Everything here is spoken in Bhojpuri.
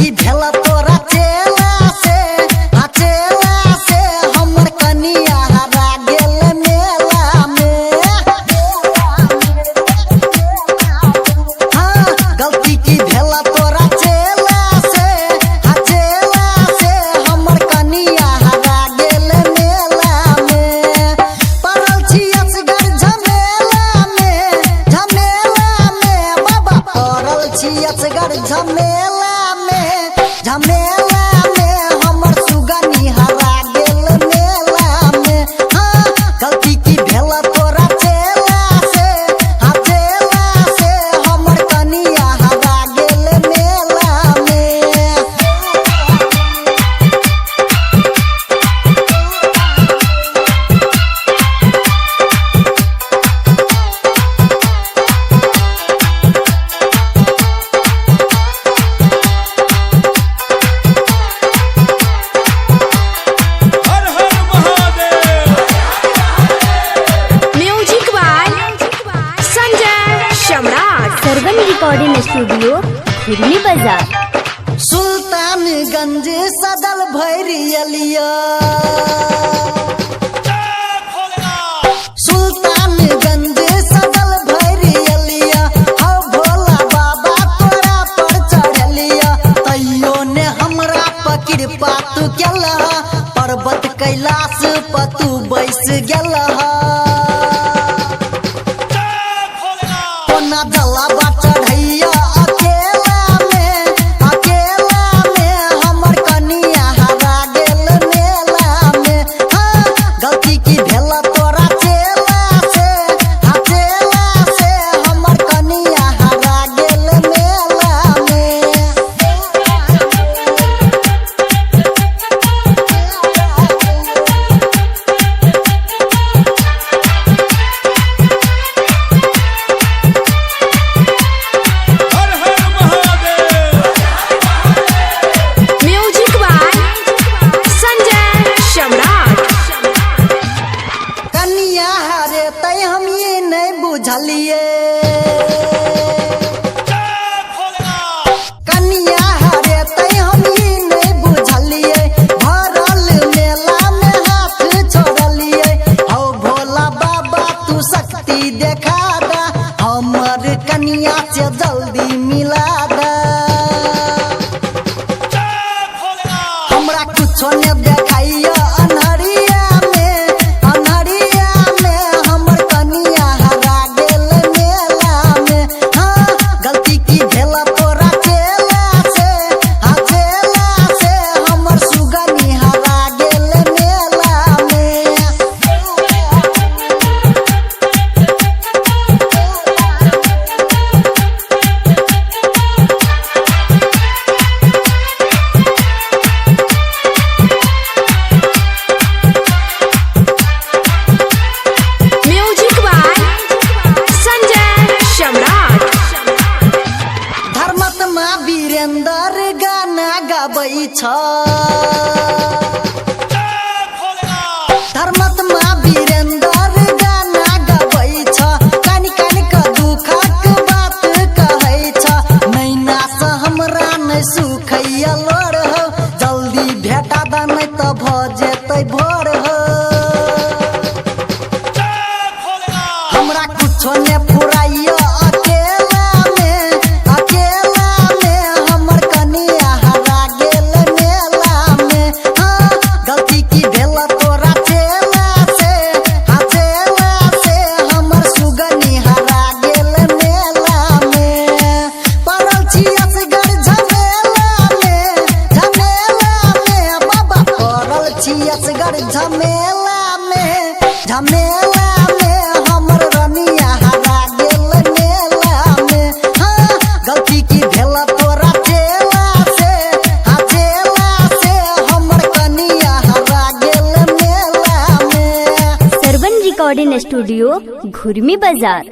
की भेला तोरा चेला से हमर कनिया हरा गेल मेला में। हाँ गलती की भेला तोरा चेला से हमर कनिया हरा गेल मेला में। पड़ल छी असगर झमेला में बाबा पड़ल छी असगर झमेला में हमर सुगनी हरा गेल मेला में। हाँ गलती की भेला तोरा चेला से हमर कनिया हरा गेल मेला में। सर्वन रिकॉर्डिंग स्टूडियो खुरमी बाजार। सुल्तानगंज सदल भैरियलिया सुल्तानगंज सदल भैरियलिया हो भोला बाबा तोरा पर चढ़लिया। तैयो ने हमरा पकड़ पातू गेला पर्वत कैलाश पतू बैस गेला। कोना जलावा चढ़ैया अकेला में हमर कनिया हरा गेल मेला में। हाँ गलती की भेला तोरा चेला से हमर कनिया हरा गेल मेला में। कनिया हरे तै हम ये नहीं बुझलिए। कनिया हरे तै हम ये नहीं बुझलिए। भरल मेला में हाथ छोड़लिए। हो भोला बाबा तू शक्ति देखा दा हमर कनिया से जल्दी मिला दा। हमरा कुछो ने देखाइया अन्हरिया में हमर कनिया हरा गेल मेला में। हाँ गलती की भेला तोरा चेला से हमर सुगनी हरा गेल मेला में। धर्मात्मा वीरेंद्र गाना गाबै छ। धर्मात्मा वीरेंद्र गाना गाबै छ। कानी क दुखक बात कहै छ। नैना से हमरा नै सुखैया लोर हो जल्दी भेटा दा नै त भ जेतै भोर हो। हमरा कुछो ने फुराइया अकेला में हमर कनिया हरा गेल मेला में। हाँ गलती की भेला तोरा चेला से हमर सुगनी हरा गेल मेला में। पड़ल छी असगर झमेला में बाबा पड़ल छी असगर झमेला में हमर रनिया हरा गेल मेला में। हाँ गलती की भेला तोरा चेला से हमर कनिया हरा गेल मेला में। सर्वन रिकॉर्डिंग स्टूडियो खुरमी बाजार।